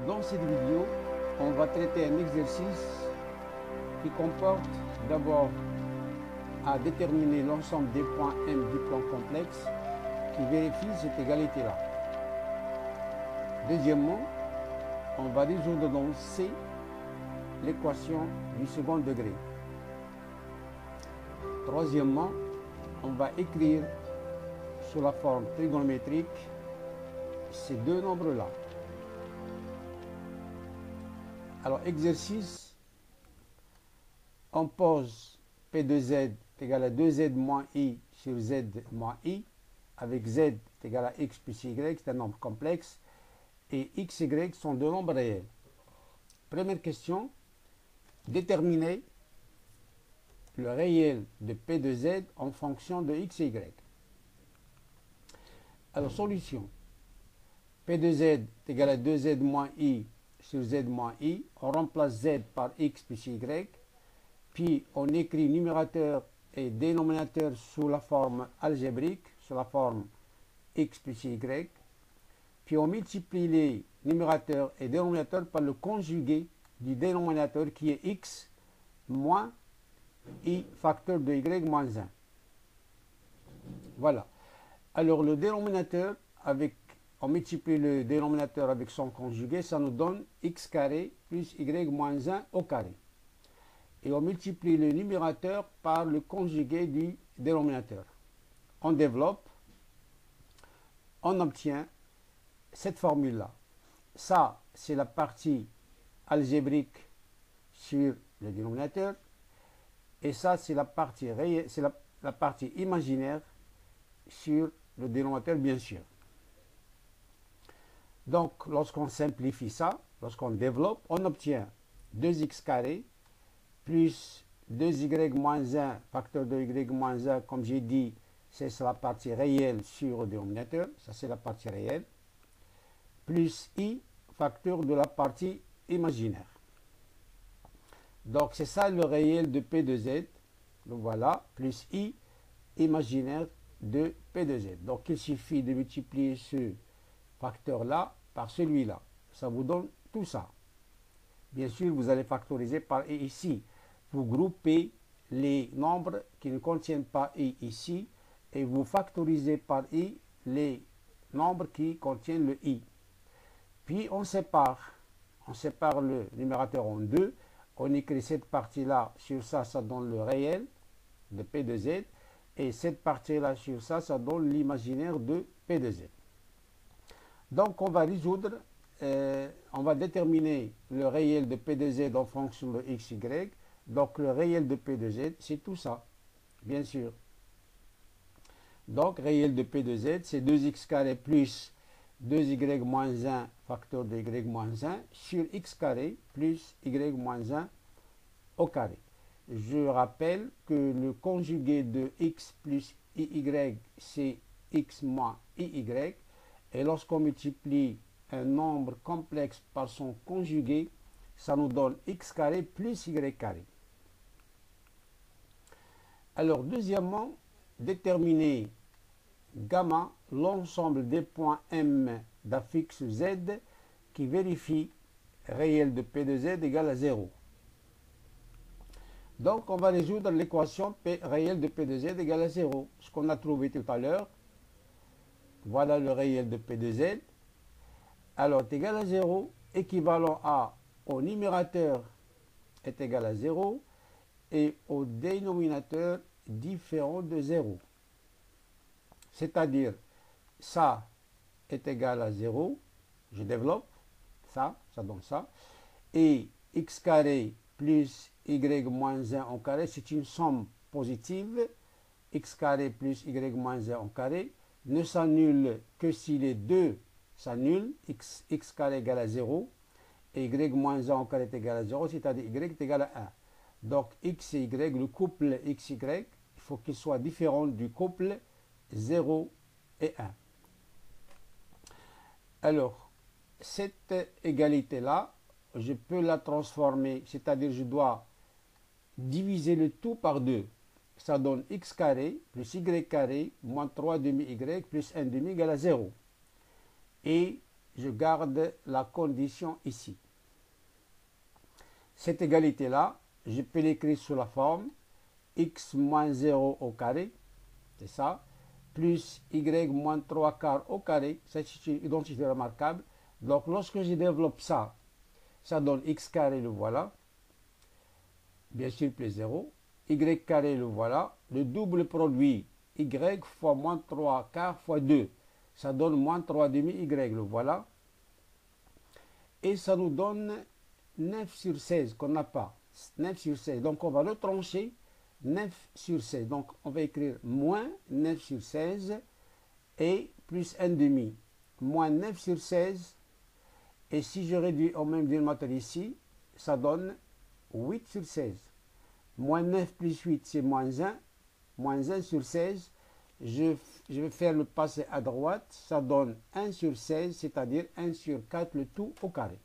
Dans cette vidéo, on va traiter un exercice qui comporte d'abord à déterminer l'ensemble des points M du plan complexe qui vérifie cette égalité-là. Deuxièmement, on va résoudre dans C l'équation du second degré. Troisièmement, on va écrire sous la forme trigonométrique ces deux nombres-là. Alors, exercice, on pose P de Z est égal à 2Z moins I sur Z moins I, avec Z est égal à X plus Y, c'est un nombre complexe, et X, Y sont deux nombres réels. Première question, déterminer le réel de P de Z en fonction de X et Y. Alors, solution, P de Z est égal à 2Z moins I sur Z moins I, on remplace Z par X plus Y, puis on écrit numérateur et dénominateur sous la forme algébrique, sous la forme X plus Y, puis on multiplie les numérateurs et dénominateurs par le conjugué du dénominateur qui est X moins I facteur de Y moins 1. Voilà. Alors le dénominateur avec on multiplie le dénominateur avec son conjugué, ça nous donne x carré plus y moins 1 au carré. Et on multiplie le numérateur par le conjugué du dénominateur. On développe, on obtient cette formule-là. Ça, c'est la partie algébrique sur le dénominateur. Et ça, c'est la partie réelle, c'est la partie imaginaire sur le dénominateur, bien sûr. Donc, lorsqu'on simplifie ça, lorsqu'on développe, on obtient 2x carré plus 2y moins 1 facteur de y moins 1, comme j'ai dit, c'est la partie réelle sur le dénominateur, ça c'est la partie réelle, plus i facteur de la partie imaginaire. Donc, c'est ça le réel de P de Z, le voilà, plus i imaginaire de P de Z. Donc, il suffit de multiplier ce facteur-là par celui-là. Ça vous donne tout ça. Bien sûr, vous allez factoriser par i ici. Vous groupez les nombres qui ne contiennent pas i ici et vous factorisez par i les nombres qui contiennent le i. Puis on sépare le numérateur en deux. On écrit cette partie-là sur ça, ça donne le réel de P de Z. Et cette partie-là sur ça, ça donne l'imaginaire de P de Z. Donc, on va résoudre, on va déterminer le réel de P de Z en fonction de x, y. Donc, le réel de P de Z, c'est tout ça, bien sûr. Donc, réel de P de Z, c'est 2x carré plus 2y moins 1 facteur de y moins 1 sur x carré plus y moins 1 au carré. Je rappelle que le conjugué de x plus iy, c'est x moins iy. Et lorsqu'on multiplie un nombre complexe par son conjugué, ça nous donne x carré plus y carré. Alors, deuxièmement, déterminer gamma, l'ensemble des points M d'affixe Z qui vérifie réel de P de Z égale à 0. Donc, on va résoudre l'équation P réel de P de Z égale à 0, ce qu'on a trouvé tout à l'heure. Voilà le réel de P de Z. Alors, est égal à 0, équivalent à, au numérateur est égal à 0 et au dénominateur différent de 0. C'est-à-dire, ça est égal à 0, je développe, ça donne ça, et x carré plus y moins 1 au carré, c'est une somme positive, x carré plus y moins 1 au carré, ne s'annule que si les deux s'annulent, x carré égale à 0, et y moins 1 au carré est égal à 0, c'est-à-dire y est égal à 1. Donc x et y, le couple x, y, il faut qu'il soit différent du couple 0 et 1. Alors, cette égalité-là, je peux la transformer, c'est-à-dire je dois diviser le tout par 2. Ça donne x carré plus y carré moins 3 demi y plus 1 demi égale à 0. Et je garde la condition ici. Cette égalité-là, je peux l'écrire sous la forme x moins 0 au carré, c'est ça, plus y moins 3 quarts au carré, c'est une identité remarquable. Donc lorsque je développe ça, ça donne x carré, le voilà, bien sûr plus 0, y carré, le voilà, le double produit y fois moins 3 quarts fois 2, ça donne moins 3 demi y, le voilà, et ça nous donne 9 sur 16 qu'on n'a pas, 9 sur 16, donc on va le trancher, 9 sur 16, donc on va écrire moins 9 sur 16 et plus 1 demi, moins 9 sur 16, et si je réduis au même dénominateur ici, ça donne 8 sur 16. Moins 9 plus 8, c'est moins 1. Moins 1 sur 16. Je vais faire le passer à droite. Ça donne 1 sur 16, c'est-à-dire 1 sur 4, le tout au carré.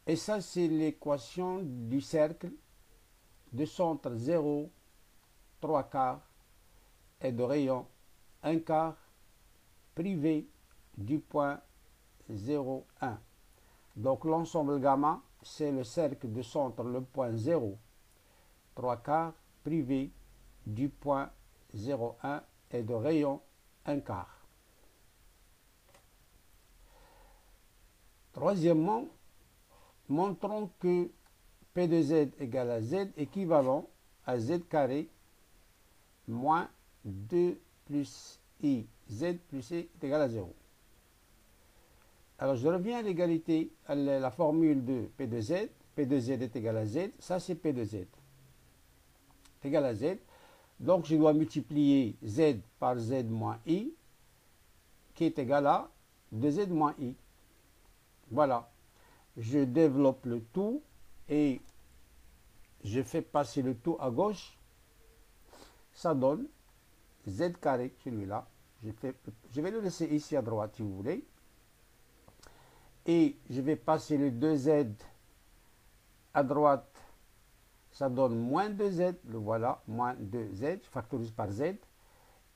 Et ça, c'est l'équation du cercle de centre 0, 3 quarts et de rayon 1 quart privé du point 0, 1. Donc l'ensemble gamma, c'est le cercle de centre, le point 0, 3 quarts, privé du point 0,1 et de rayon 1 quart. Troisièmement, montrons que P de Z égale à Z équivalent à Z carré moins 2 plus I Z plus I est égal à 0. Alors je reviens à l'égalité, à la formule de P de Z. P de Z est égal à Z. Ça c'est P de Z. Est égal à Z. Donc je dois multiplier Z par Z moins I, qui est égal à 2Z moins I. Voilà. Je développe le tout et je fais passer le tout à gauche. Ça donne Z carré, celui-là. Je vais le laisser ici à droite si vous voulez. Et je vais passer le 2Z à droite, ça donne moins 2Z, le voilà, moins 2Z, je factorise par Z.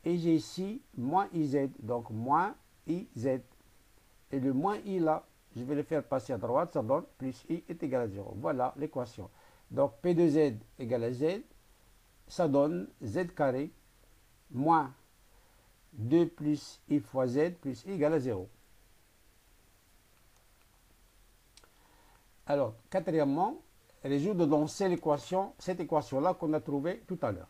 Et j'ai ici moins IZ, donc moins IZ. Et le moins I là, je vais le faire passer à droite, ça donne plus I est égal à 0. Voilà l'équation. Donc P de Z égale à Z, ça donne Z carré moins 2 plus I fois Z plus I égale à 0. Alors, quatrièmement, résoudre donc cette équation-là qu'on a trouvée tout à l'heure.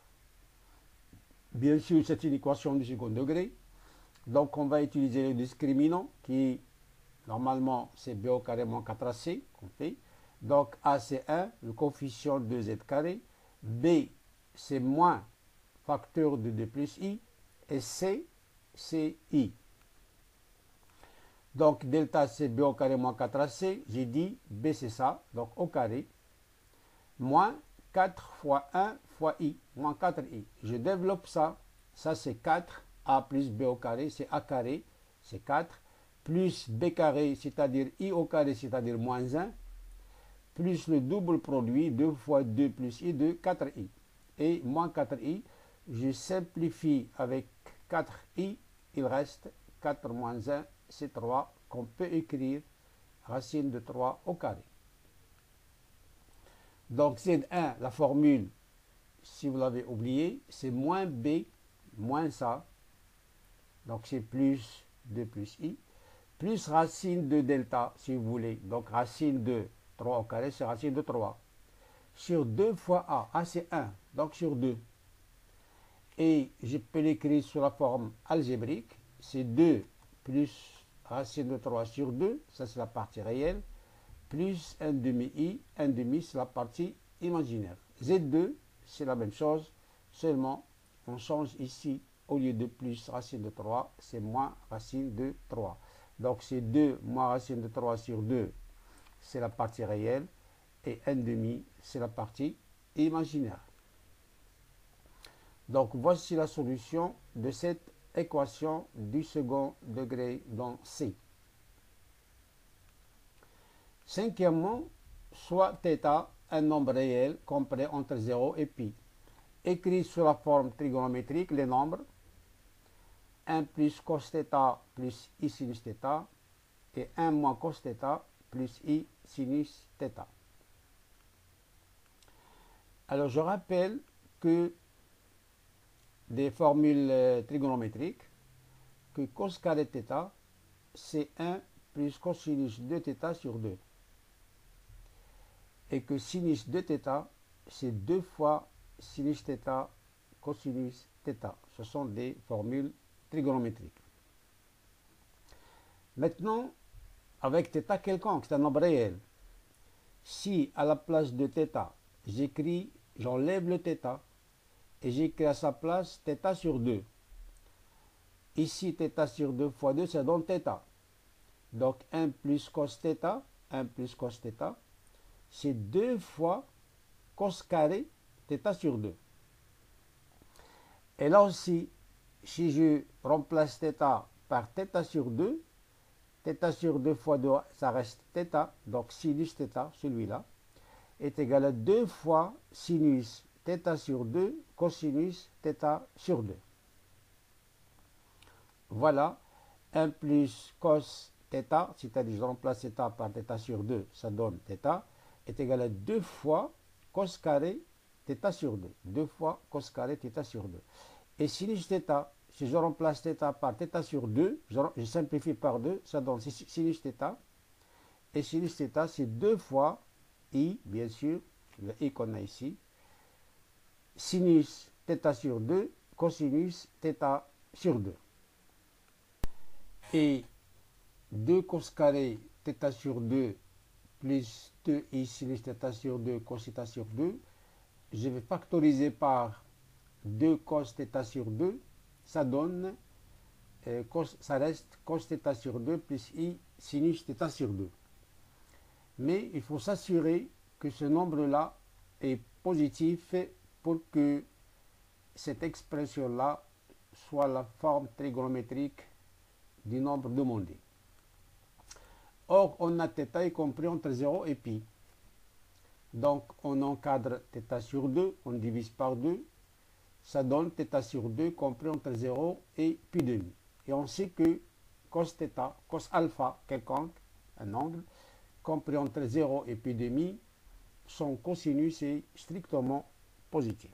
Bien sûr, c'est une équation du second degré. Donc, on va utiliser le discriminant qui, normalement, c'est B au carré moins 4AC qu'on fait. Donc, A, c'est 1, le coefficient de Z carré. B, c'est moins facteur de 2 plus I. Et C, c'est I. Donc, delta c'est B au carré moins 4AC. J'ai dit B c'est ça, donc au carré. Moins 4 fois 1 fois I, moins 4I. Je développe ça. Ça c'est 4. A plus B au carré, c'est A carré, c'est 4. Plus B carré, c'est-à-dire I au carré, c'est-à-dire moins 1. Plus le double produit, 2 fois 2 plus I de 4I. Et moins 4I, je simplifie avec 4I. Il reste 4 moins 1. C'est 3 qu'on peut écrire racine de 3 au carré. Donc Z1, la formule, si vous l'avez oublié, c'est moins B, moins ça. Donc c'est plus 2 plus I, plus racine de delta, si vous voulez. Donc racine de 3 au carré, c'est racine de 3. Sur 2 fois A c'est 1, donc sur 2. Et je peux l'écrire sous la forme algébrique, c'est 2 plus racine de 3 sur 2, ça c'est la partie réelle, plus 1 demi-i, 1 demi c'est la partie imaginaire. Z2, c'est la même chose, seulement on change ici, au lieu de plus racine de 3, c'est moins racine de 3. Donc c'est 2 moins racine de 3 sur 2, c'est la partie réelle, et 1 demi, c'est la partie imaginaire. Donc voici la solution de cette équation du second degré dans C. Cinquièmement, soit θ un nombre réel compris entre 0 et pi. Écrit sous la forme trigonométrique les nombres 1 plus cos θ plus i sinus θ et 1 moins cos θ plus i sinus θ. Alors je rappelle que des formules trigonométriques, que cos carré θ c'est 1 plus cosinus de θ sur 2. Et que sinus de θ c'est 2 fois sinus θ cosinus θ. Ce sont des formules trigonométriques. Maintenant, avec θ quelconque, c'est un nombre réel. Si à la place de θ, j'enlève le θ et j'écris à sa place θ sur 2. Ici, θ sur 2 fois 2, ça donne θ. Donc 1 plus cos θ, 1 plus cos θ, c'est 2 fois cos carré θ sur 2. Et là aussi, si je remplace θ par θ sur 2, θ sur 2 fois 2, ça reste θ, donc sinus θ, celui-là, est égal à 2 fois sinus θ sur 2 cosinus θ sur 2. Voilà, 1 plus cos θ, c'est-à-dire je remplace θ par θ sur 2, ça donne θ, est égal à 2 fois cos carré θ sur 2. 2 fois cos carré θ sur 2. Et sinus θ, si je remplace θ par θ sur 2, je simplifie par 2, ça donne sinus θ. Et sinus θ, c'est 2 fois i, bien sûr, le i qu'on a ici, sinus θ sur 2, cosinus θ sur 2. Et 2 cos carré θ sur 2 plus 2i sinus θ sur 2 cos θ sur 2, je vais factoriser par 2 cos θ sur 2, ça donne, ça reste cos θ sur 2 plus i sinus θ sur 2. Mais il faut s'assurer que ce nombre-là est positif pour que cette expression-là soit la forme trigonométrique du nombre demandé. Or, on a θ y compris entre 0 et pi. Donc, on encadre θ sur 2, on divise par 2, ça donne θ sur 2 compris entre 0 et pi demi. Et on sait que cos θ, cos alpha quelconque, un angle, compris entre 0 et pi demi, son cosinus est strictement positif.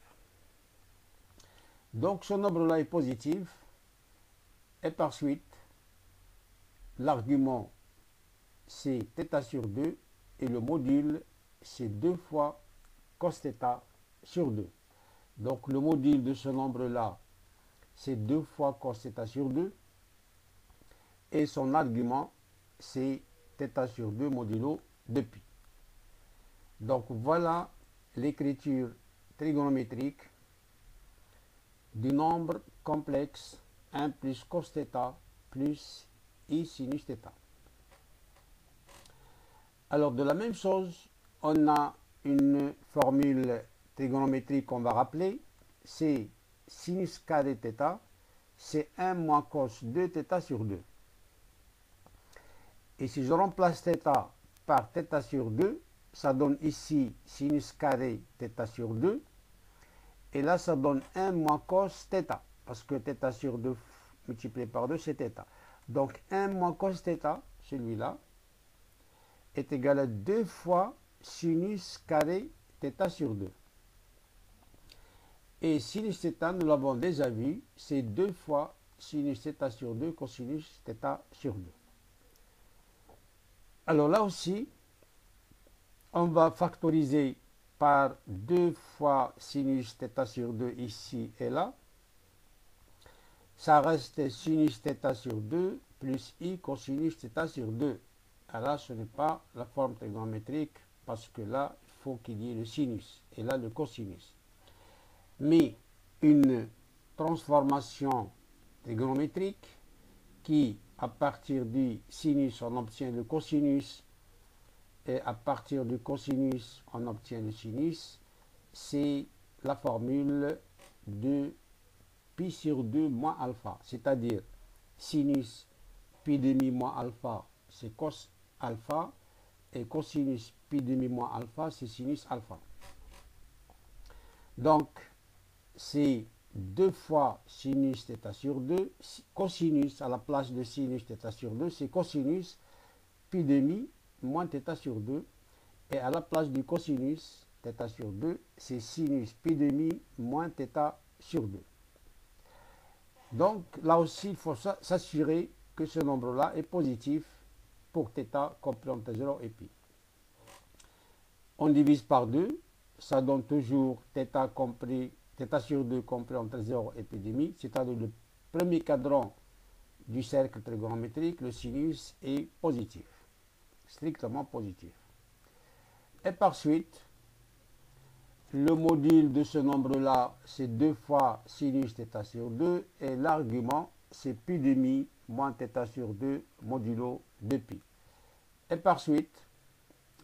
Donc, ce nombre-là est positif, et par suite, l'argument c'est θ sur 2 et le module c'est 2 fois cos θ sur 2. Donc le module de ce nombre-là c'est 2 fois cos θ sur 2 et son argument c'est θ sur 2 modulo de pi. Donc voilà l'écriture trigonométrique du nombre complexe 1 plus cos θ plus i sinus θ. Alors, de la même chose, on a une formule trigonométrique qu'on va rappeler, c'est sinus carré θ, c'est 1 moins cos 2 θ sur 2. Et si je remplace θ par θ sur 2, ça donne ici sinus carré θ sur 2, et là ça donne 1 moins cos θ, parce que θ sur 2 multiplié par 2 c'est θ. Donc 1 moins cos θ, celui-là, est égal à 2 fois sinus carré θ sur 2. Et sinus θ, nous l'avons déjà vu, c'est 2 fois sinus θ sur 2 cosinus θ sur 2. Alors là aussi, on va factoriser par 2 fois sinus θ sur 2 ici et là. Ça reste sinus θ sur 2 plus i cosinus θ sur 2. Alors là, ce n'est pas la forme trigonométrique parce que là, il faut qu'il y ait le sinus et là, le cosinus. Mais une transformation trigonométrique qui, à partir du sinus, on obtient le cosinus et à partir du cosinus, on obtient le sinus, c'est la formule de pi sur 2 moins alpha, c'est-à-dire sinus pi demi moins alpha, c'est cos alpha, et cosinus pi demi moins alpha, c'est sinus alpha. Donc, c'est 2 fois sinus θ sur 2, cosinus à la place de sinus θ sur 2, c'est cosinus pi demi moins θ sur 2, et à la place du cosinus θ sur 2, c'est sinus pi demi moins θ sur 2. Donc, là aussi, il faut s'assurer que ce nombre-là est positif pour θ compris entre 0 et pi. On divise par 2, ça donne toujours θ sur 2 compris entre 0 et pi demi, c'est-à-dire le premier cadran du cercle trigonométrique, le sinus est positif, strictement positif. Et par suite, le module de ce nombre-là, c'est 2 fois sinus θ sur 2, et l'argument, c'est pi demi moins θ sur 2 modulo de pi. Et par suite,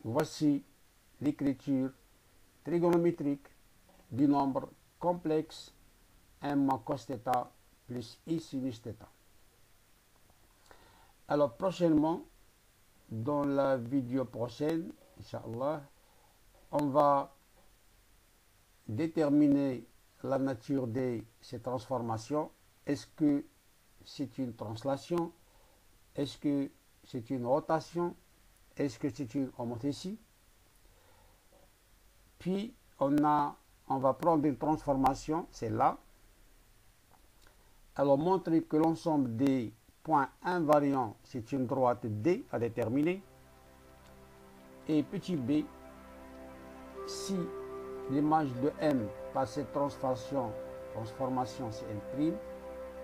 voici l'écriture trigonométrique du nombre complexe m moins cos θ plus i sinus θ. Alors prochainement, dans la vidéo prochaine, Inch'Allah, on va déterminer la nature de ces transformations. Est-ce que c'est une translation? Est-ce que c'est une rotation? Est-ce que c'est une homothétie? Puis on va prendre une transformation, c'est là. Alors montrer que l'ensemble des points invariants, c'est une droite D à déterminer. Et petit b, si l'image de M par cette transformation c'est M',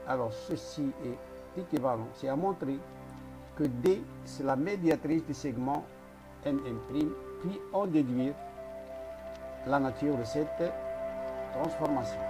alors ceci est équivalent. C'est à montrer que D, c'est la médiatrice du segment MM', puis on déduire la nature de cette transformation.